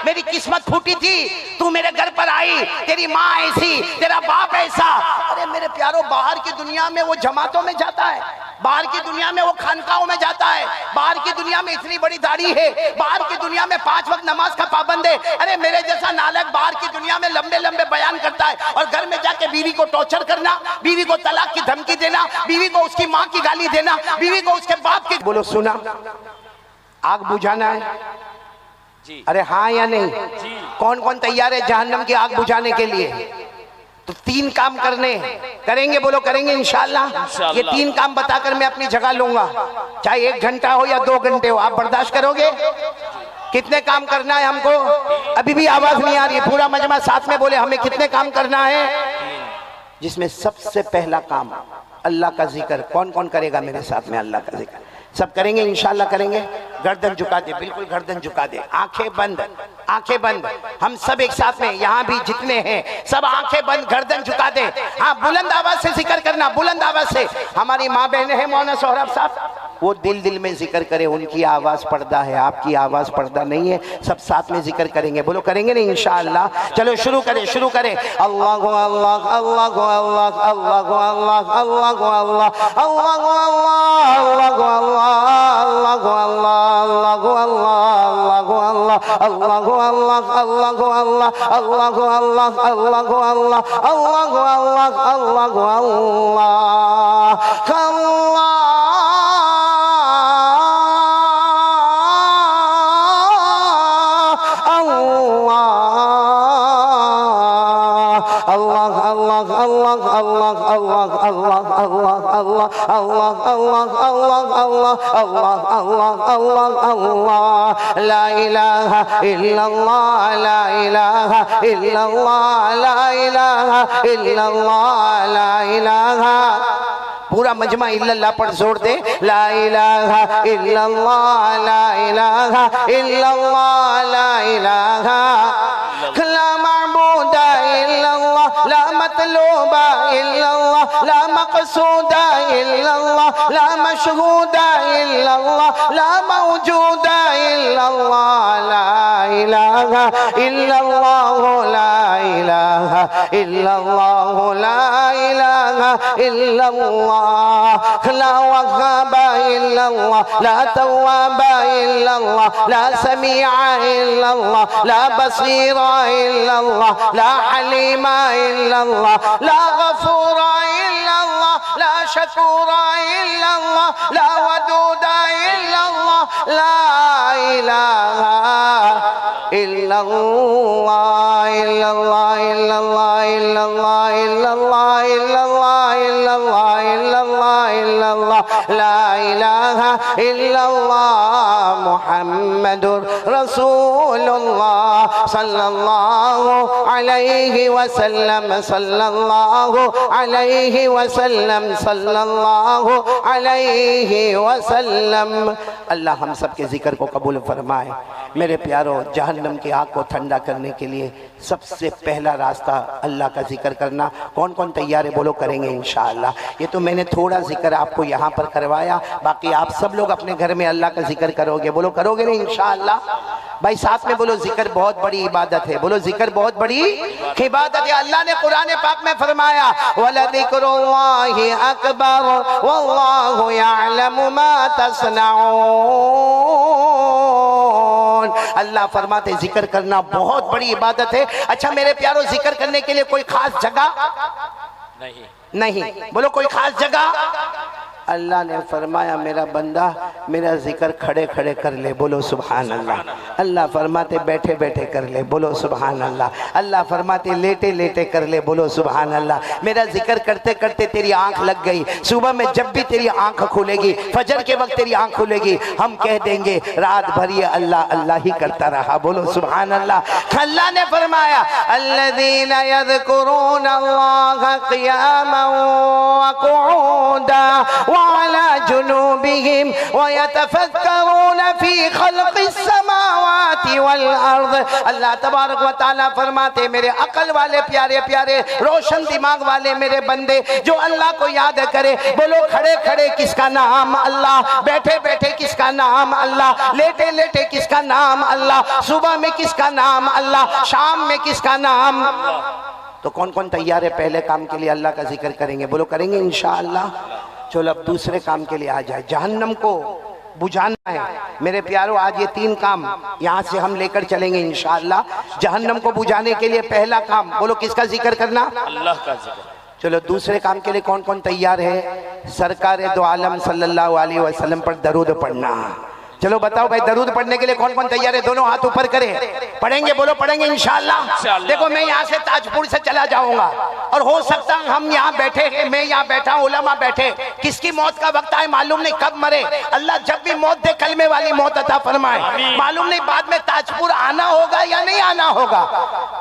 मेरी किस्मत फूटी थी, तू मेरे घर पर आई, तेरी माँ ऐसी, तेरा बाप ऐसा। अरे मेरे प्यारो, बाहर की दुनिया में वो जमातों में जाता है, बाहर की दुनिया में वो खानकाहों में जाता है, बाहर की दुनिया में इतनी बड़ी दाढ़ी है, बाहर की दुनिया में 5 वक्त नमाज का पाबंद है। अरे मेरे जैसा नालायक बाहर की दुनिया में लंबे लंबे बयान करता है, और घर में जाके बीवी को टॉर्चर करना, बीवी को तलाक की धमकी देना, बीवी को उसकी माँ की गाली देना, बीवी को उसके बाप की। बोलो सुना, आग बुझाना है जी? अरे हाँ या नहीं जी? कौन कौन तैयार है जहन्नम की आग बुझाने के लिए? तो 3 काम करने करेंगे, बोलो करेंगे इंशाअल्लाह। ये 3 काम बताकर मैं अपनी जगह लूंगा, चाहे 1 घंटा हो या 2 घंटे हो, आप बर्दाश्त करोगे? कितने काम करना है हमको? अभी भी आवाज नहीं आ रही है, पूरा मजमा साथ में बोले, हमें कितने काम करना है? जिसमें सबसे पहला काम अल्लाह का जिक्र। कौन कौन करेगा मेरे साथ में अल्लाह का जिक्र? सब करेंगे इंशाअल्लाह, करेंगे। गर्दन झुका दे, बिल्कुल गर्दन झुका दे, आंखें बंद, आंखें बंद। हम सब एक साथ में, यहाँ भी जितने हैं सब आंखें बंद, गर्दन झुका दे। हाँ, बुलंद आवाज से जिक्र करना, बुलंद आवाज से। हमारी माँ बहनें हैं, मौलाना सोहराब साहब, वो दिल दिल में जिक्र करे, उनकी आवाज पर्दा है, आपकी आवाज पर्दा नहीं है। सब साथ में जिक्र करेंगे, बोलो करेंगे नहीं इंशाअल्लाह? चलो शुरू करें, शुरू करें। अल्लाह गो अल्लाह, अल्लाह गो अल्लाह, अल्लाह गो अल्लाह, अल्लाह गो अल्लाह, अल्लाह गो अल्लाह, अल्लाह गो अल्लाह, अल्लाह गो अल्लाह, अल्लाह गो अल्लाह, अल्लाह गो अल्लाह, अल्लाह गो अल्लाह, अल्लाह गो अल्लाह, अल्लाह गो अल्लाह, अल्लाह गो अल्लाह, अल्लाह गो अल्लाह। ला इलाहा इल्लल्लाह, ला इलाहा इल्लल्लाह, ला इलाहा इल्लल्लाह, ला इलाहा। पूरा मजमा इल्लल्लाह पर जोर दे। ला इलाहा इल्लल्लाह, ला इलाहा इल्लल्लाह, ला इलाहा, ला माबूदा इल्लल्लाह, ला मतलूबा इल्लल्लाह, ला मक़सूदा इल्लल्लाह, ला मशहूदा इल्लल्लाह, ला मौजूदा इल्लल्लाह, ला इलाहा इल्लल्लाह, ला इलाहा इल्लल्लाह, ला इलाहा इल्लल्लाह, ला वहाबा इल्लल्लाह, ला तव्वाबा इल्लल्लाह, ला समीआ इल्लल्लाह, ला बसीरा इल्लल्लाह, ला हलीमा इल्लल्लाह, ला गफूरा इल्लल्लाह, ला शकूरा इल्लल्लाह, ला वदूदा इल्लल्लाह, ला इलाहा इल्लल्लाह, इल्लल्लाह, इल्लल्लाह, इल्लल्लाह, इल्लल्लाह, इल्लल्लाह, इल्लल्लाह, इल्लल्लाह, इल्लल्लाह, ला इलाहा इल्लल्लाह, मुहम्मदुर रसूलुल्लाह सल्लल्लाहु अलैहि वसल्लम, सल्लल्लाहु अलैहि वसल्लम, सल्लल्लाहु अलैहि वसल्लम। अल्लाह हम सब के जिक्र को कबूल फरमाए। मेरे प्यारों, जहन्नम की आग को ठंडा करने के लिए सबसे पहला रास्ता अल्लाह का जिक्र करना। कौन कौन तैयार है, बोलो करेंगे इंशाअल्लाह। ये तो मैंने थोड़ा जिक्र आपको यहाँ पर करवाया, बाकी आप सब लोग अपने घर में अल्लाह का जिक्र करोगे, बोलो करोगे नहीं इंशाअल्लाह? भाई साथ में बोलो, जिक्र बहुत बड़ी इबादत है, बोलो जिक्र बहुत बड़ी इबादत है। अल्लाह ने कुरान पाक में फरमाया, वलज़िक्रुल्लाहि अकबर वल्लाहु यअलमु मा तस्नऊन। अल्लाह फरमाते जिक्र करना बहुत बड़ी इबादत है। अच्छा मेरे प्यारों, जिक्र करने के लिए कोई खास जगह नहीं, बोलो कोई खास जगह। अल्लाह ने फरमाया, मेरा बंदा मेरा जिक्र खड़े खड़े कर ले, बोलो सुभान अल्लाह। अल्लाह फरमाते बैठे बैठे कर ले, बोलो सुभान अल्लाह। अल्लाह फरमाते लेटे लेटे कर ले, बोलो सुभान अल्लाह। मेरा जिक्र करते करते तेरी आंख लग गई, सुबह में जब भी तेरी आंख खुलेगी, फजर के वक्त तेरी आंख खुलेगी, हम कह देंगे रात भर ये अल्लाह अल्लाह ही करता रहा, बोलो सुभान अल्लाह। अल्लाह ने फरमाया, अल्लज़ीना यज़कुरून अल्लाह क़ियामन व क़ुऊदा वअला जुनूबिहिम व यतफक्करून फी खल्क़िस समावाति समावाति वल अर्द। अल्लाह तबारक व तआला फरमाते मेरे अकल वाले प्यारे प्यारे रोशन दिमाग वाले मेरे बंदे जो अल्लाह को याद करे, बोलो खड़े खड़े किसका नाम अल्लाह, बैठे बैठे किसका नाम अल्लाह, लेटे लेटे किसका नाम अल्लाह, सुबह में किसका नाम अल्लाह, शाम में किसका नाम। तो कौन कौन तैयार है पहले काम के लिए अल्लाह का जिक्र करेंगे? बोलो करेंगे इंशाअल्लाह। चलो अब दूसरे काम के लिए आ जाए, जहन्नम को बुझाना है मेरे प्यारों। आज ये 3 काम यहाँ से हम लेकर चलेंगे इंशाअल्लाह। जहन्नम को बुझाने के लिए पहला काम, बोलो किसका जिक्र करना? अल्लाह का जिक्र। चलो दूसरे काम के लिए कौन कौन तैयार है? सरकार दो आलम सल्लल्लाहु अलैहि वसल्लम पर दरूद पढ़ना। चलो बताओ भाई, दरूद पढ़ने के लिए कौन कौन तैयार है? दोनों हाथ ऊपर करें। पढ़ेंगे? बोलो पढ़ेंगे इंशाअल्लाह। देखो मैं यहाँ से ताजपुर से चला जाऊंगा और हो सकता है हम यहाँ बैठे हैं, मैं यहाँ बैठा हूँ, उलमा बैठे, किसकी मौत का वक्त आए मालूम नहीं, कब मरे। अल्लाह जब भी मौत दे कलमे वाली मौत अता फरमाए। मालूम नहीं बाद में ताजपुर आना होगा या नहीं आना होगा,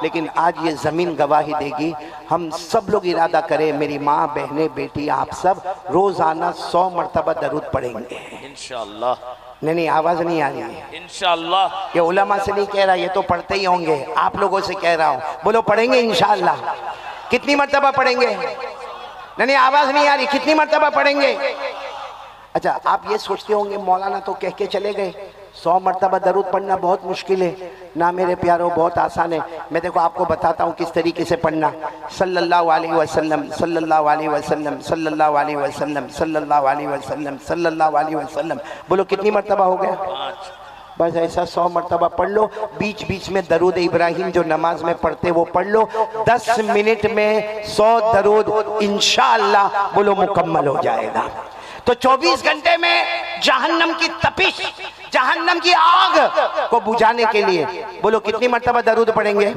लेकिन आज ये जमीन गवाही देगी। हम सब लोग इरादा करें, मेरी माँ बहनें बेटी आप सब रोजाना 100 मरतबा दरूद पढ़ेंगे इंशाअल्लाह। नहीं आवाज नहीं आ रही है इंशाअल्लाह। ये उलमा से नहीं कह रहा, ये तो पढ़ते ही होंगे, आप लोगों से कह रहा हूँ। बोलो पढ़ेंगे इंशाअल्लाह। कितनी मरतबा पढ़ेंगे? नहीं आवाज नहीं आ रही, कितनी मरतबा पढ़ेंगे? अच्छा आप ये सोचते होंगे मौलाना तो कह के चले गए 100 मरतबा दरूद पढ़ना बहुत मुश्किल है ना। मेरे प्यारों बहुत आसान है। मैं देखो आपको बताता हूँ किस तरीके से पढ़ना। सल्लल्लाहु अलैहि वसल्लम सल्लल्लाहु अलैहि वसल्लम सल्लल्लाहु अलैहि वसल्लम सल्लल्लाहु अलैहि वसल्लम सल्लल्लाहु अलैहि वसल्लम। बोलो कितनी मरतबा हो गया? बस ऐसा 100 मरतबा पढ़ लो। बीच बीच में दरूद इब्राहिम जो नमाज में पढ़ते वो पढ़ लो। 10 मिनट में 100 दरूद इंशाअल्लाह बोलो मुकम्मल हो जाएगा। तो 24 घंटे में जहन्नम की तपिश, जहन्नम की आग को बुझाने के लिए बोलो कितनी मरतबा दरूद पढ़ेंगे?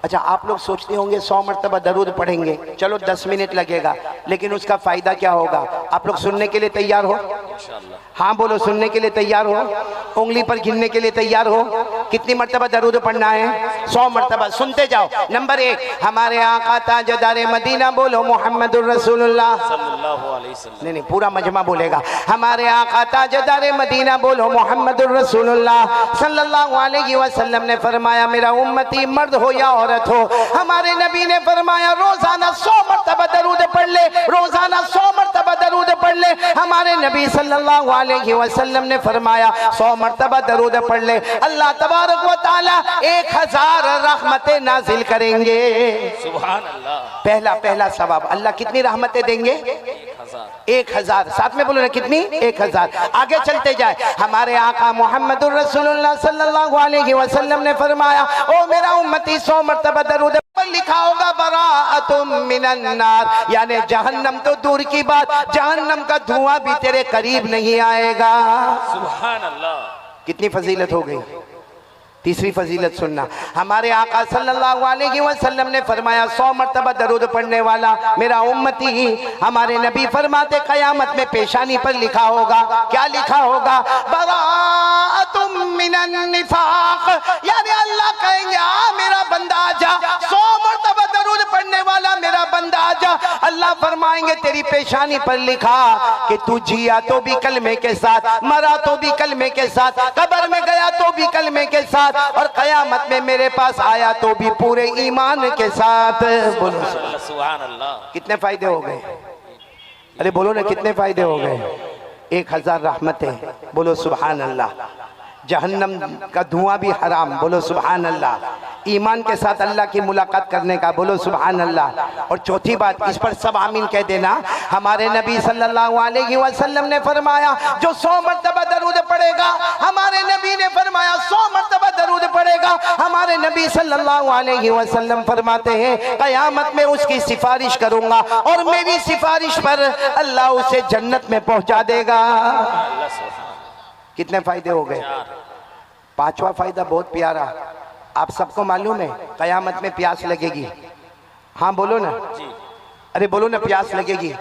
अच्छा आप लोग सोचते होंगे 100 मरतबा दरूद पढ़ेंगे, चलो 10 मिनट लगेगा, लेकिन उसका फायदा क्या होगा? आप लोग सुनने के लिए तैयार हो? हाँ बोलो सुनने के लिए तैयार हो? उंगली पर गिनने के लिए तैयार हो? कितनी मरतबा दरूद पढ़ना है? 100 मरतबा। सुनते जाओ। नंबर 1 हमारे आका ताजदार मदीना बोलो मोहम्मदुर रसूलुल्लाह सल्लल्लाहु अलैहि वसल्लम। नहीं पूरा मजमा बोलेगा। हमारे आका ताजदार मदीना बोलो मोहम्मदुर रसूलुल्लाह सल्लल्लाहु अलैहि वसल्लम ने फरमाया मेरा उम्मती मर्द हो या औरत हो, हमारे नबी ने फरमाया रोजाना 100 मरतबा दरूद पढ़ ले, रोजाना 100 मरतबा दरूद पढ़ ले। हमारे नबी सल्लल्लाहु अलैहि वसल्लम ने फरमाया 100 मरतबा दरूद पढ़ ले, अल्लाह तबारक व तआला 1000 रहमतें नाजिल करेंगे। सुभान अल्लाह। पहला सवाब अल्लाह कितनी रहमतें देंगे? 1000। साथ में बोलो ना कितनी? 1000। आगे चलते जाए। हमारे आका मोहम्मदुर रसूलुल्लाह सल्लल्लाहु अलैहि वसल्लम ने फरमाया ओ मेरा उम्मती 100 मरतबा दरूद पर लिखा होगा बराअतुम मिनन नार, यानी जहन्नम तो दूर की बात, जहन्नम का धुआं भी तेरे करीब नहीं आएगा। सुभान अल्लाह। कितनी फजीलत हो गई। तीसरी फजीलत सुनना। हमारे आका सल्लल्लाहु अलैहि वसल्लम ने फरमाया 100 मरतबा दरूद पढ़ने वाला मेरा उम्मती, हमारे नबी फरमाते कयामत में पेशानी पर लिखा होगा, क्या लिखा होगा? बराअतुम मिनन निफाक, यानी अल्लाह कहेंगे आ मेरा बंदा आजा, 100 मरतबा दरूद पढ़ने वाला मेरा बंदा आजा। अल्लाह फरमाएंगे तेरी पेशानी पर लिखा कि तू जिया तो भी कलमे के साथ, मरा तो भी कलमे के साथ, कब्र में गया तो भी कलमे के साथ, और कयामत में मेरे पास आया तो भी पूरे ईमान के साथ। बोलो सुभान अल्लाह। कितने फायदे हो गए? अरे बोलो ना कितने फायदे हो गए? 1000 रहमतें। बोलो सुभान अल्लाह। जहन्नम का धुआं भी हराम। बोलो सुभान अल्लाह। ईमान के साथ अल्लाह की मुलाकात करने का। बोलो सुभान अल्लाह। और चौथी बात, इस पर सब आमीन कह देना। हमारे नबी सल्लल्लाहु अलैहि वसल्लम ने फरमाया जो 100 मरतबा दरूद पढ़ेगा, हमारे नबी ने फरमाया 100 मरतबा दरूद पढ़ेगा, हमारे नबी सल्लल्लाहु अलैहि वसल्लम फरमाते हैं कयामत में उसकी सिफारिश करूंगा और मेरी सिफारिश पर अल्लाह उसे जन्नत में पहुंचा देगा। कितने फायदे हो गए? 5वां फायदा बहुत प्यारा, आप सबको मालूम है कयामत में प्यास लगेगी। हाँ बोलो ना। अरे बोलो ना प्यास लगेगी।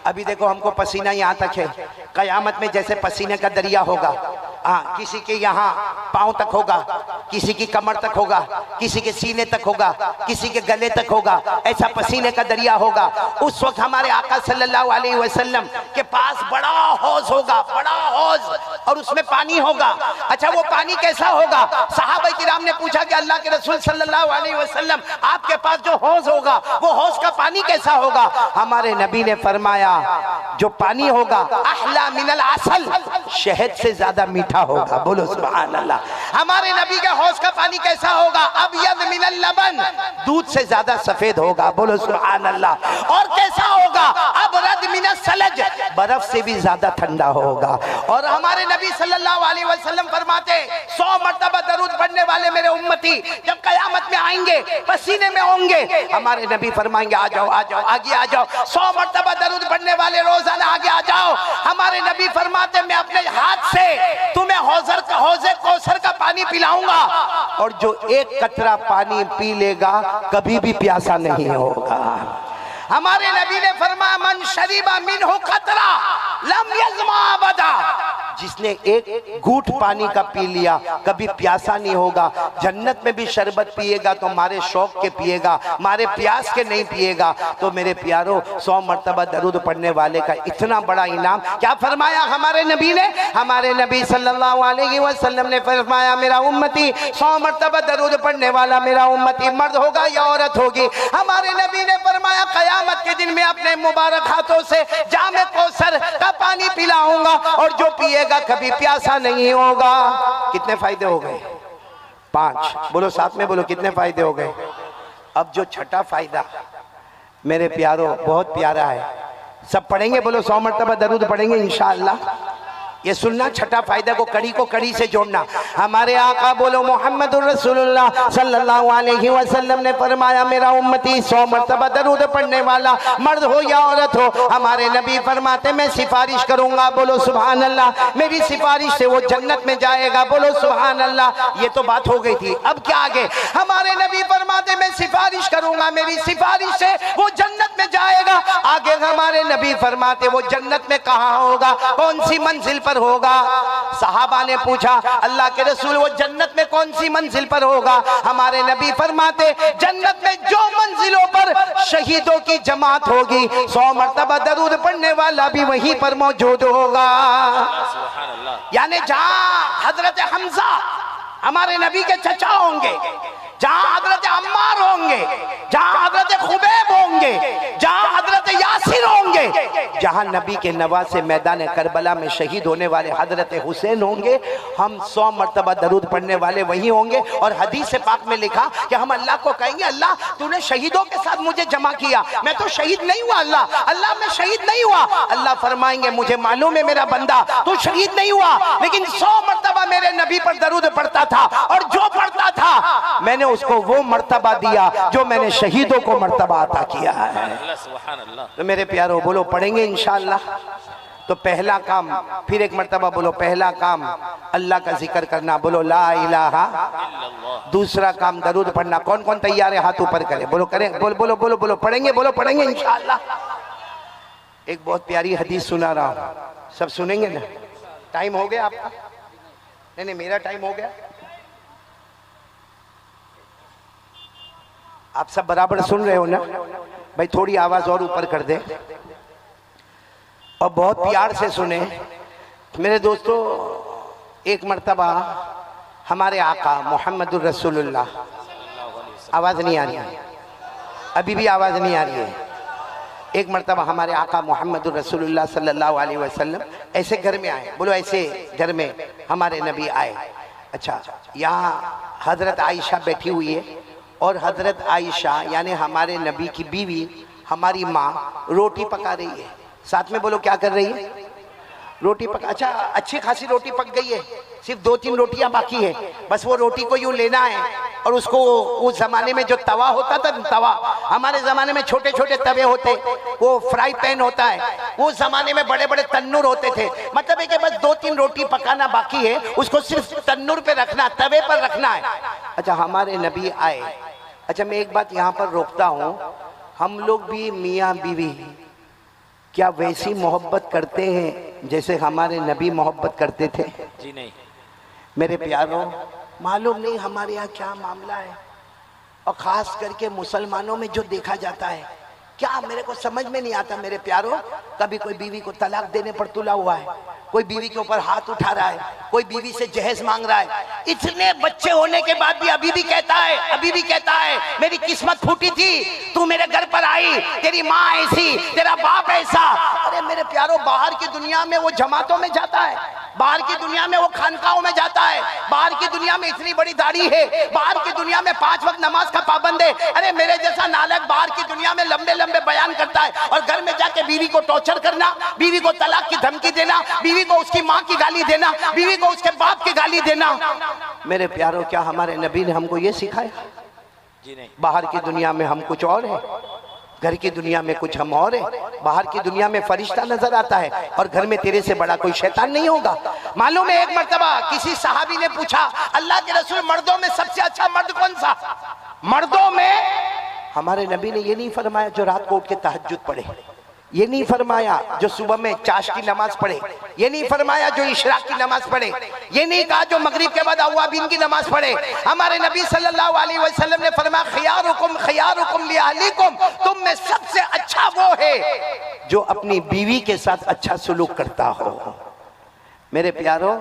अभी देखो हमको पसीना यहाँ तक है, कयामत में जैसे पसीने का दरिया होगा, हाँ किसी के यहाँ पाँव तक होगा, किसी की कमर तक होगा, किसी के सीने तक होगा, किसी के गले तक होगा, ऐसा पसीने का दरिया होगा। उस वक्त हमारे आका सल्लल्लाहु अलैहि वसल्लम के पास बड़ा हौज होगा, बड़ा हौज, और उसमें पानी होगा। अच्छा वो पानी कैसा होगा? सहाबा किराम ने पूछा कि अल्लाह के रसूल सल्लल्लाहु अलैहि वसल्लम आपके पास जो हौज होगा वो हौज का पानी कैसा होगा? हमारे नबी ने फरमाया जो पानी होगा अहला मिनल असल, शहद से ज्यादा मीठा होगा। बोलो सुभान अल्लाह। हमारे नबी के हौज का पानी कैसा होगा? अबयद मिनल लबन, दूध से ज्यादा सफेद होगा। बोलो सुभान अल्लाह। और कैसा होगा? अबरद मिनल सलज, बर्फ से भी ज्यादा ठंडा होगा। और हमारे नबी सल्लल्लाहु अलैहि वसल्लम फरमाते 100 मर्तबा दरूद पढ़ने वाले मेरे उम्मती जब कयामत में आएंगे पसीने में होंगे, हमारे नबी फरमाएंगे आ जाओ आ जाओ आगे आ जाओ। 100 मर्तबा दरूद पढ़ने वाले रोजाना आगे आ जाओ। हमारे नबी फरमाते मैं अपने हाथ से तुम्हें हौज़े कौसर का पानी पिलाऊंगा, और जो एक कतरा पानी पी लेगा कभी भी प्यासा नहीं होगा। हमारे नबी ने फरमाया मन शरीबा मिनहु कतरा लम यज़मा अबदा, जिसने एक घूंट पानी का पी लिया कभी प्यासा नहीं होगा। जन्नत में भी शरबत पिएगा तो मारे शौक के पिएगा, मारे प्यास के नहीं पिएगा। तो मेरे प्यारो 100 मर्तबा दरूद पढ़ने वाले का इतना बड़ा इनाम क्या फरमाया हमारे नबी ने? हमारे नबी सल्लल्लाहु अलैहि वसल्लम ने फरमाया मेरा उम्मती 100 मर्तबा दरूद पढ़ने वाला मेरा उम्मती मर्द होगा या औरत होगी। हमारे नबी ने फरमाया कयामत के दिन में अपने मुबारक हाथों से जामे कौसर का पानी पिलाऊंगा, और जो पिएगा कभी प्यासा नहीं होगा। कितने फायदे हो गए? 5। बोलो साथ में बोलो कितने फायदे हो गए? अब जो छठा फायदा मेरे प्यारो बहुत प्यारा है, सब पढ़ेंगे। बोलो 100 मर्तबा दरूद पढ़ेंगे इंशाअल्लाह। ये सुनना, छठा फायदा को कड़ी से जोड़ना। हमारे आका बोलो मोहम्मदुर रसूलुल्लाह सल्लल्लाहु अलैहि वसल्लम ने फरमाया मेरा उम्मती 100 मर्तबा दरूद पढ़ने वाला मर्द हो या औरत हो, हमारे नबी फरमाते मैं सिफारिश करूंगा। बोलो सुभान अल्लाह। मेरी सिफारिश से वो जन्नत में जाएगा। बोलो सुभान अल्लाह। ये तो बात हो गई थी, अब क्या आगे? हमारे नबी फरमाते मैं सिफारिश करूंगा, मेरी सिफारिश से वो जन्नत में जाएगा। आगे हमारे नबी फरमाते वो जन्नत में कहाँ होगा, कौन सी मंजिल पर होगा? सहाबा ने पूछा अल्लाह के रसूल वो जन्नत में कौन सी मंजिल पर होगा? हमारे नबी फरमाते जन्नत में जो मंजिलों पर शहीदों की जमात होगी 100 मर्तबा दरूद पढ़ने वाला भी वहीं पर मौजूद होगा। यानी जहां हजरत हमजा हमारे नबी के चचा होंगे, जहां हजरत अम्मार होंगे, जहां हजरत खुबैब होंगे, जहां हजरत यासिर होंगे, जहां नबी के नवासे मैदान करबला में शहीद होने वाले हजरत हुसैन होंगे, हम 100 मर्तबा दरूद पढ़ने वाले वही होंगे। और हदीस पाक में लिखा कि हम अल्लाह को कहेंगे अल्लाह तूने शहीदों के साथ मुझे जमा किया, मैं तो शहीद नहीं हुआ। अल्लाह मैं शहीद नहीं हुआ। अल्लाह फरमाएंगे मुझे मालूम है मेरा बंदा तू शहीद नहीं हुआ, लेकिन 100 मर्तबा मेरे नबी पर दरूद पढ़ता था, और जो पढ़ता था मैंने उसको वो मर्तबा दिया जो मैंने शहीदों को मर्तबा अता किया है। तो मेरे प्यारो बोलो पढ़ेंगे इंशाअल्लाह। तो पहला काम, फिर एक मर्तबा बोलो, पहला काम अल्लाह का जिक्र करना, बोलो ला इलाहा। दूसरा काम दरूद पढ़ना। कौन कौन तैयार है हाथ ऊपर करे, बोलो करें, बोलो बोलो बोलो बोलो पढ़ेंगे, बोलो पढ़ेंगे इंशाअल्लाह। एक बहुत प्यारी हदीस सुना रहा हूं, सब सुनेंगे ना? टाइम हो गया आपका? नहीं मेरा टाइम हो गया। आप सब बराबर सुन रहे हो ना भाई? थोड़ी आवाज और ऊपर कर दे और बहुत प्यार से सुने मेरे दोस्तों। एक मर्तबा हमारे आका मोहम्मदुर रसूलुल्लाह, आवाज नहीं आ रही है, अभी भी आवाज नहीं आ रही है। एक मर्तबा हमारे आका मोहम्मदुर रसूलुल्लाह सल्लल्लाहु अलैहि वसल्लम ऐसे घर में आए। बोलो ऐसे घर में हमारे नबी आए। अच्छा, यहाँ हजरत आयशा बैठी हुई है, और हजरत आयशा यानी हमारे नबी की बीवी हमारी माँ रोटी पका रही है। साथ में बोलो क्या कर रही है? रोटी पका। अच्छा, अच्छी खासी रोटी पक गई है, सिर्फ 2-3 रोटियां बाकी है। बस वो रोटी को यूं लेना है, और उसको उस जमाने में जो तवा होता था, तवा हमारे जमाने में छोटे छोटे तवे होते, वो फ्राई पैन होता है, उस जमाने में बड़े बड़े तन्नूर होते थे। मतलब है कि बस 2-3 रोटी पकाना बाकी है, उसको सिर्फ तन्नूर पे रखना, तवे पर रखना है। अच्छा, हमारे नबी आए। अच्छा, मैं एक बात यहाँ पर रोकता हूँ, हम लोग भी मियाँ बीवी क्या वैसी मोहब्बत करते हैं जैसे हमारे नबी मोहब्बत करते थे? जी नहीं। मेरे प्यारों, मालूम नहीं हमारे यहाँ क्या मामला है, और खास करके मुसलमानों में जो देखा जाता है, क्या मेरे को समझ में नहीं आता मेरे प्यारों। कभी कोई बीवी को तलाक देने पर तुला हुआ है, कोई बीवी के ऊपर हाथ उठा रहा है, कोई बीवी से जहेज मांग रहा है। इतने बच्चे होने के बाद भी अभी भी कहता है मेरी किस्मत फूटी थी, तू मेरे घर पर आई, तेरी माँ ऐसी, तेरा बाप ऐसा। अरे मेरे प्यारों, बाहर की दुनिया में वो जमातों में जाता है, बाहर की दुनिया में वो खानकाहों में जाता है, बाहर की दुनिया में इतनी बड़ी दाढ़ी है, बाहर की दुनिया में 5 वक्त नमाज का पाबंद है। अरे मेरे जैसा नालायक बाहर की दुनिया में लंबे लंबे बयान करता है, और घर में जाके बीवी को टॉर्चर करना, बीवी को तलाक की धमकी देना, बीवी को उसकी माँ की गाली देना, बीवी को उसके बाप की गाली देना। मेरे प्यारों, क्या हमारे नबी ने हमको ये सिखाया? जी नहीं। बाहर की दुनिया में हम कुछ और है, घर की दुनिया में कुछ हम और है। बाहर की दुनिया में फरिश्ता नजर आता है, और घर में तेरे से बड़ा कोई शैतान नहीं होगा। मालूम है, एक मर्तबा किसी सहाबी ने पूछा, अल्लाह के रसूल, मर्दों में सबसे अच्छा मर्द कौन सा? मर्दों में हमारे नबी ने ये नहीं फरमाया जो रात को उठ के तहज्जुद पढ़े, ये नहीं फरमाया जो सुबह में चाश की नमाज पढ़े, ये नहीं फरमाया जो इशराक की नमाज पढ़े, ये नहीं कहा जो मगरिब के बाद अव्वाबीन की नमाज पढ़े। हमारे नबी सल्लल्लाहु अलैहि वसल्लम ने फरमाया, खियारुकुम लिअहलिकुम, तुम में सबसे अच्छा वो है जो अपनी बीवी के साथ अच्छा सुलूक करता हो। मेरे प्यारों,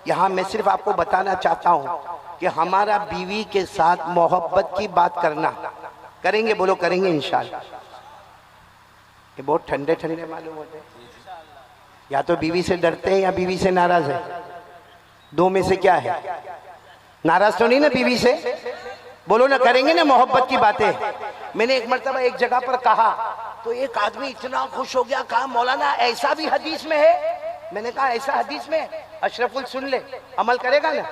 यहाँ मैं सिर्फ आपको बताना चाहता हूँ कि हमारा बीवी के साथ मोहब्बत की बात करना करेंगे, बोलो करेंगे इंशाल्लाह। ये बहुत ठंडे ठंडे मालूम होते हैं, या तो बीवी से डरते हैं या बीवी से नाराज है, दो में से क्या है? नाराज तो नहीं ना बीवी से? बोलो ना, करेंगे ना मोहब्बत की बातें। मैंने एक मर्तबा एक जगह पर कहा तो एक आदमी इतना खुश हो गया, कहा मौलाना ऐसा भी हदीस में है? मैंने कहा ऐसा हदीस में? अशरफुल सुन ले, अमल करेगा ना?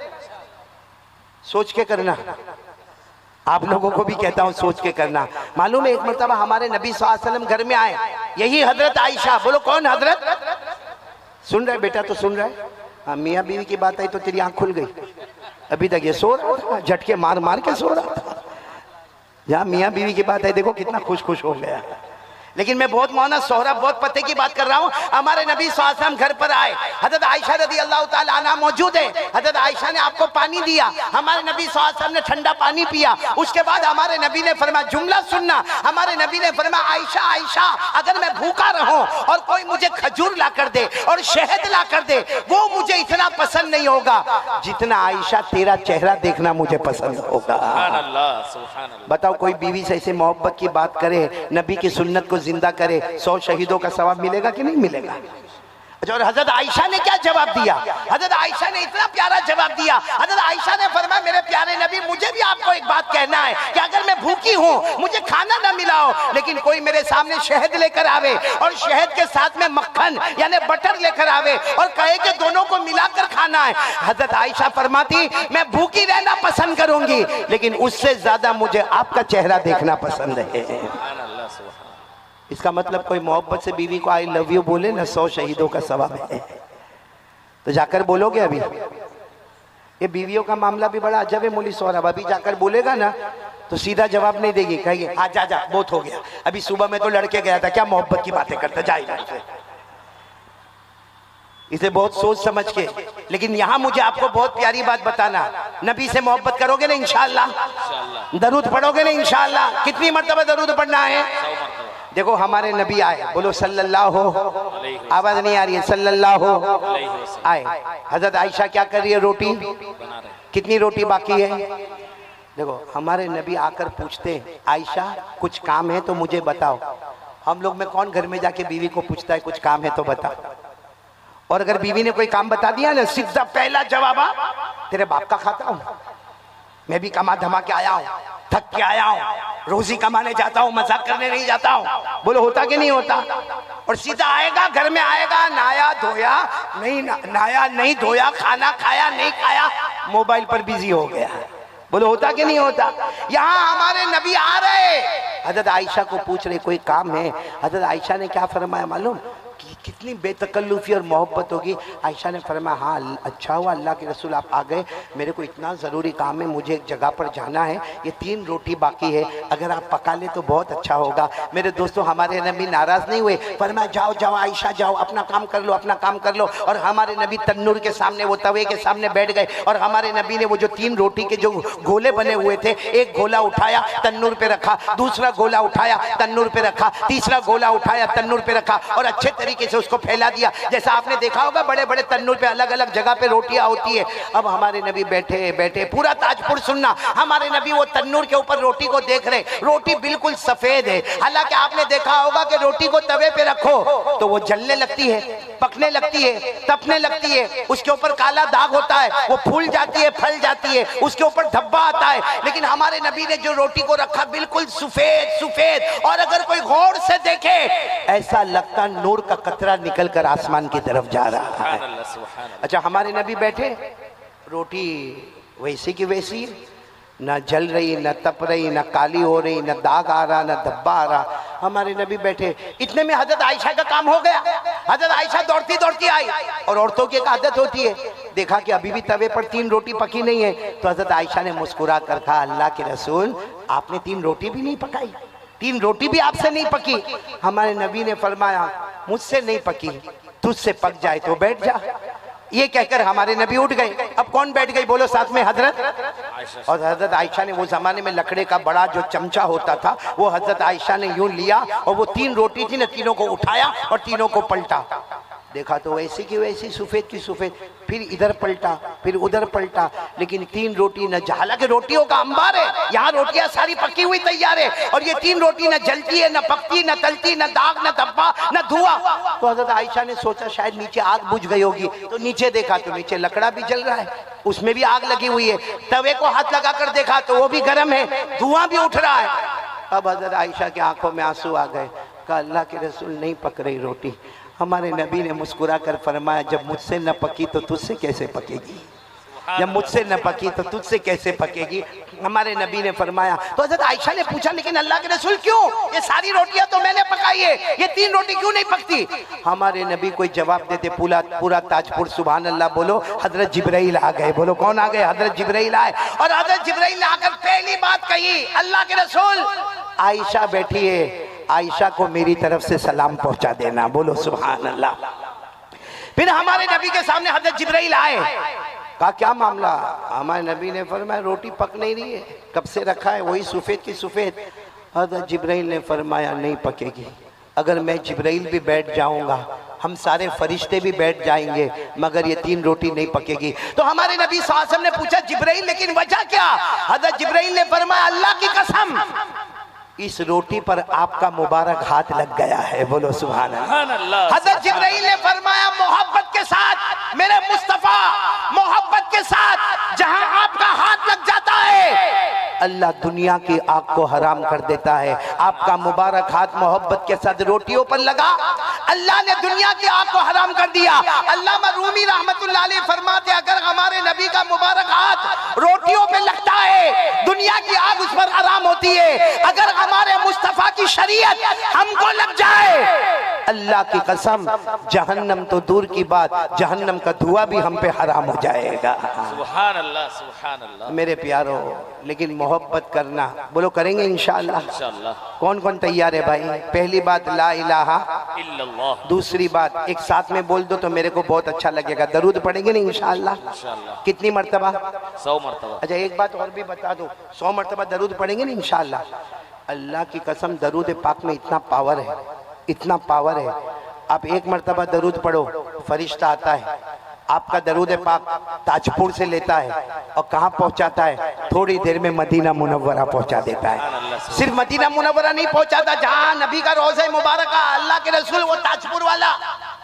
सोच के करना, आप लोगों को भी कहता हूं सोच के करना। मालूम है, एक मर्तबा हमारे नबी सल्लल्लाहु अलैहि वसल्लम घर में आए, यही हजरत आयशा, बोलो कौन हजरत? सुन रहे बेटा? तो सुन रहे? हाँ, मियाँ बीवी की बात आई तो तेरी आंख खुल गई। अभी तक ये सो रहा था, झटके मार मार के सो रहा था। जहाँ मियाँ बीवी की बात आई, देखो कितना खुश खुश हो गया। लेकिन मैं बहुत मौना सोहरा बहुत पते की बात कर रहा हूँ। हमारे नबी सल्लल्लाहु अलैहि वसल्लम घर पर आए, हजरत आयशा रदी अल्लाह ताला अन्हा मौजूद है। हजरत आयशा ने आपको पानी दिया, हमारे नबी सल्लल्लाहु अलैहि वसल्लम ने ठंडा पानी पिया। उसके बाद हमारे नबी ने फरमाया, जुमला सुनना, हमारे नबी ने फरमाया, आयशा आयशा, अगर मैं भूखा रहूं और कोई मुझे खजूर ला कर दे और शहद ला कर दे, वो मुझे इतना पसंद नहीं होगा जितना आयशा तेरा चेहरा देखना मुझे पसंद होगा। बताओ, कोई बीवी से ऐसे मोहब्बत की बात करे, नबी की सुन्नत को जिंदा करे, 100 शहीदों का सवाब मिलेगा कि नहीं मिलेगा? और हजरत आयशा ने क्या जवाब दिया? हजरत आयशा ने इतना प्यारा जवाब दिया। हजरत आयशा ने फरमाया, मेरे प्यारे नबी, मुझे भी आपको एक बात कहना है कि अगर मैं भूखी हूँ, मुझे खाना ना मिला हो, लेकिन कोई मेरे सामने शहद लेकर आवे और शहद के साथ में मक्खन यानी बटर लेकर आवे और कहे कि दोनों को मिलाकर खाना है, हजरत आयशा फरमाती, मैं भूखी रहना पसंद करूंगी, लेकिन उससे ज्यादा मुझे आपका चेहरा देखना पसंद है। इसका मतलब कोई मोहब्बत से बीवी को आई लव यू बोले ना, 100 शहीदों का सवाब है। तो जाकर बोलोगे? अभी ये बीवियों का मामला भी बड़ा अजब है मौली सौरभ। अभी जाकर बोलेगा ना तो सीधा जवाब नहीं देगी, कहेगी हाँ जा जा, बहुत हो गया, अभी सुबह में तो लड़के गया था, क्या मोहब्बत की बातें करता, जाए। इसे बहुत सोच समझ के। लेकिन यहाँ मुझे आपको बहुत प्यारी बात बताना, नबी से मोहब्बत करोगे ना इंशाअल्लाह, दरूद पढ़ोगे ना इंशाअल्लाह। कितनी मर्तबा दरूद पढ़ना है? देखो, हमारे नबी आए, बोलो सल्लल्लाहु, आवाज नहीं आ रही है, सल्लल्लाहु आए। हजरत आयशा क्या कर रही है? रोटी। कितनी रोटी बाकी है? देखो, हमारे नबी आकर पूछते हैं, आयशा कुछ काम है तो मुझे बताओ। हम लोग में कौन घर में जाके बीवी को पूछता है कुछ काम है तो बता? और अगर बीवी ने कोई काम बता दिया ना, सीधा पहला जवाब, तेरे बाप का खाता हूँ, मैं भी कमा धमा के आया हूँ, थक के आया हूँ, रोजी कमाने जाता हूँ, मजाक करने नहीं जाता हूँ। बोलो होता कि नहीं होता? और सीधा आएगा, घर में आएगा, नाया धोया नहीं, नाया नहीं धोया, खाना खाया नहीं खाया, मोबाइल पर बिजी हो गया। बोलो होता कि नहीं होता? यहाँ हमारे नबी आ रहे, हजरत आयशा को पूछ रहे कोई काम है। हजरत आयशा ने क्या फरमाया मालूम? कि कितनी बेतकल्लुफ़ी और मोहब्बत होगी। आयशा ने फरमाया हाँ अच्छा हुआ अल्लाह के रसूल आप आ गए, मेरे को इतना ज़रूरी काम है, मुझे एक जगह पर जाना है, ये 3 रोटी बाकी है, अगर आप पका ले तो बहुत अच्छा होगा। मेरे दोस्तों हमारे नबी नाराज़ नहीं हुए, फरमाया जाओ जाओ आयशा जाओ, अपना काम कर लो, अपना काम कर लो। और हमारे नबी तन्नूर के सामने, वो तवे के सामने बैठ गए और हमारे नबी ने वो जो 3 रोटी के जो गोले बने हुए थे, एक गोला उठाया तन्नूर पे रखा, दूसरा गोला उठाया तन्नूर पे रखा, तीसरा गोला उठाया तन्नूर पे रखा और अच्छे तरीके से उसको फैला दिया। जैसा आपने देखा होगा बड़े बड़े तन्नूर पे अलग अलग जगह पे रोटियां होती है। अब हमारे नबी बैठे बैठे, पूरा ताजपुर सुनना, हमारे नबी वो तन्नूर के ऊपर रोटी को देख रहे, रोटी बिल्कुल सफेद है। हालांकि आपने देखा होगा कि रोटी को तवे पे रखो तो वो जलने लगती है, पकने लगती है, तपने लगती है, उसके ऊपर काला दाग होता है, वो फूल जाती है, फल जाती है, उसके ऊपर धब्बा आता है। लेकिन हमारे नबी ने जो रोटी को रखा बिल्कुल सफेद सफेद, और अगर कोई गौर से देखे ऐसा लगता नूर का कतरा निकल कर आसमान की तरफ जा रहा है। अच्छा हमारे नबी बैठे, रोटी वैसी की वैसी, न जल रही, न तप रही, न काली हो रही, न दाग आ रहा, न धब्बा आ रहा। हमारे नबी बैठे, इतने में हजरत आयशा का काम हो गया। हजरत आयशा दौड़ती दौड़ती आई, और औरतों की एक आदत होती है, देखा कि अभी भी तवे पर 3 रोटी पकी नहीं है, तो हजरत आयशा ने मुस्कुरा कर कहा अल्लाह के रसूल आपने 3 रोटी भी नहीं पकाई, 3 रोटी भी आपसे नहीं पकी। हमारे नबी ने फरमाया मुझसे नहीं पकी, तुझसे पक जाए तो बैठ जा। ये कहकर हमारे नबी उठ गए। अब कौन बैठ गई बोलो साथ में? हजरत। और हजरत आयशा ने, वो जमाने में लकड़े का बड़ा जो चमचा होता था वो हजरत आयशा ने यूं लिया और वो 3 रोटी थी ना, तीनों को उठाया और तीनों को पलटा। देखा तो वैसी की वैसी, सफेद की सफेद, फिर इधर पलटा, फिर उधर पलटा, लेकिन 3 रोटी न, हालांकि रोटियों का अंबार है, यहाँ रोटियां सारी पकी हुई तैयार है, और ये 3 रोटी न जलती है, न पकती, न तलती, न दाग, न धब्बा, न धुआं। तो हजरत आयशा ने सोचा शायद नीचे आग बुझ गई होगी, तो नीचे देखा तो नीचे लकड़ा भी जल रहा है, उसमें भी आग लगी हुई है। तवे को हाथ लगा कर देखा तो वो भी गर्म है, धुआं भी उठ रहा है। अब हजरत आयशा की आंखों में आंसू आ गए। कहा अल्लाह के रसूल नहीं पक रही रोटी। हमारे नबी ने मुस्कुरा कर फरमाया जब मुझसे न पकी तो तुझसे कैसे पकेगी, जब मुझसे न पकी तो तुझसे कैसे पकेगी। हमारे नबी ने फरमाया, तो हजरत आयशा ने पूछा लेकिन अल्लाह के रसूल क्यों, ये सारी रोटियां तो मैंने पकाई है, ये 3 रोटी क्यों नहीं पकती? हमारे नबी कोई जवाब देते पूरा ताजपुर सुभान अल्लाह बोलो। हजरत जिब्राइल आ गए। बोलो कौन आ गए? हजरत जिब्राइल आए। और हजरत जिब्राइल ने आकर पहली बात कही, अल्लाह के रसूल आयशा बैठी है, आयशा को मेरी तरफ से सलाम पहुंचा देना। बोलो सुभान अल्लाह। फिर हमारे नबी के सामने हजरत जिब्राइल आए। कहा क्या मामला? हमारे नबी ने फरमाया रोटी पक नहीं रही है, कब से रखा है, वही सफेद की सफेद। हजरत जिब्राइल ने फरमाया नहीं पकेगी, अगर मैं जिब्राइल भी बैठ जाऊंगा, हम सारे फरिश्ते भी बैठ जाएंगे, मगर ये 3 रोटी नहीं पकेगी। तो हमारे नबी सल्लल्लाहु अलैहि वसल्लम ने पूछा जिब्राइल लेकिन वजह क्या? हजरत जिब्राइल ने फरमाया अल्लाह की कसम इस रोटी पर आपका मुबारक हाथ लग गया है। बोलो सुभान अल्लाह। हजरत जिब्राइल ने फरमाया मोहब्बत के साथ मेरे मुस्तफा, मोहब्बत के साथ जहां आपका हाथ लग जाता है अल्लाह दुनिया की आग को हराम कर देता है। आपका मुबारक हाथ मोहब्बत के साथ रोटियों पर लगा, अल्लाह ने दुनिया की आग को हराम कर दिया। अल्लामा रूमी रहमतुल्लाह अलैह फरमाते अगर हमारे नबी का मुबारक हाथ रोटियों पे लगता है दुनिया की आग उस पर हराम होती है। अगर हमारे मुस्तफा की शरीयत हमको लग जाए अल्लाह की कसम जहन्नम तो दूर की बात, जहन्नम का धुआं भी हम पे हराम हो जाएगा। सुभान अल्लाह, सुभान अल्लाह। मेरे प्यारो लेकिन मोहब्बत करना, बोलो करेंगे इंशाअल्लाह। इंशाअल्लाह। कौन कौन तैयार है भाई? पहली बात ला इलाहा इल्लल्लाह। दूसरी बात एक साथ में बोल दो तो मेरे को बहुत अच्छा लगेगा, दरूद पढ़ेंगे ना इंशाअल्लाह। इंशाअल्लाह। कितनी मर्तबा? 100 मरतबा। अच्छा एक बात और भी बता दो, 100 मर्तबा दरूद पढ़ेंगे ना इंशाअल्लाह। अल्लाह की कसम दरूद पाक में इतना पावर है, इतना पावर है। आप एक मर्तबा दरूद पढ़ो, फरिश्ता आता है आपका दरूद पाक ताजपुर से लेता है और कहाँ पहुँचाता है? थोड़ी देर में मदीना मुनव्वरा पहुँचा देता है। सिर्फ मदीना मुनव्वरा नहीं पहुँचाता, जहाँ नबी का रोज़ा मुबारक अल्लाह के रसूल वो ताजपुर वाला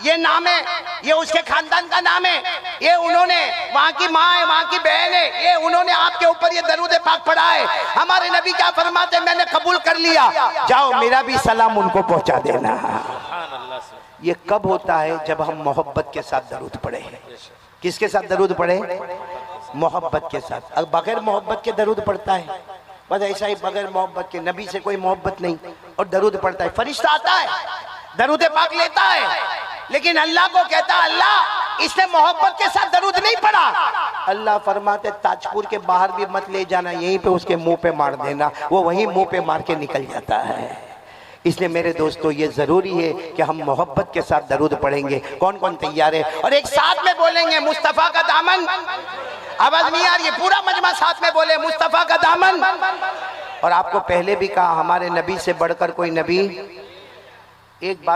ये नाम है, ये उसके खानदान का नाम है, ये उन्होंने वहाँ की माँ है, वहाँ की बहन है, ये उन्होंने आपके ऊपर ये दरूद पाक पढ़ा है। हमारे नबी क्या फरमाते? मैंने कबूल कर लिया, जाओ मेरा भी सलाम उनको पहुँचा देना। ये कब होता है? जब हम मोहब्बत के साथ दरूद पढ़े। किसके साथ दरूद पढ़े? मोहब्बत के साथ। अब बगैर मोहब्बत के दरूद पढ़ता है, बस ऐसा ही बगैर मोहब्बत के, नबी से कोई मोहब्बत नहीं और दरूद पढ़ता है। फरिश्ता आता है दरूद पाक लेता है, लेकिन अल्लाह को कहता, अल्लाह इसने मोहब्बत के साथ दरूद नहीं पढ़ा। अल्लाह फरमाते ताजपुर के बाहर भी मत ले जाना, यहीं पे उसके मुंह पे मार देना, वो वहीं मुंह पे मार के निकल जाता है। इसलिए मेरे दोस्तों ये जरूरी है कि हम मोहब्बत के साथ दरूद पढ़ेंगे। कौन कौन तैयार है? और एक साथ में बोलेंगे मुस्तफा का दामन। आवाज नहीं आ रही है? पूरा मजमा साथ में बोले मुस्तफा का दामन। और आपको पहले भी कहा, हमारे नबी से बढ़कर कोई नबी। एक बात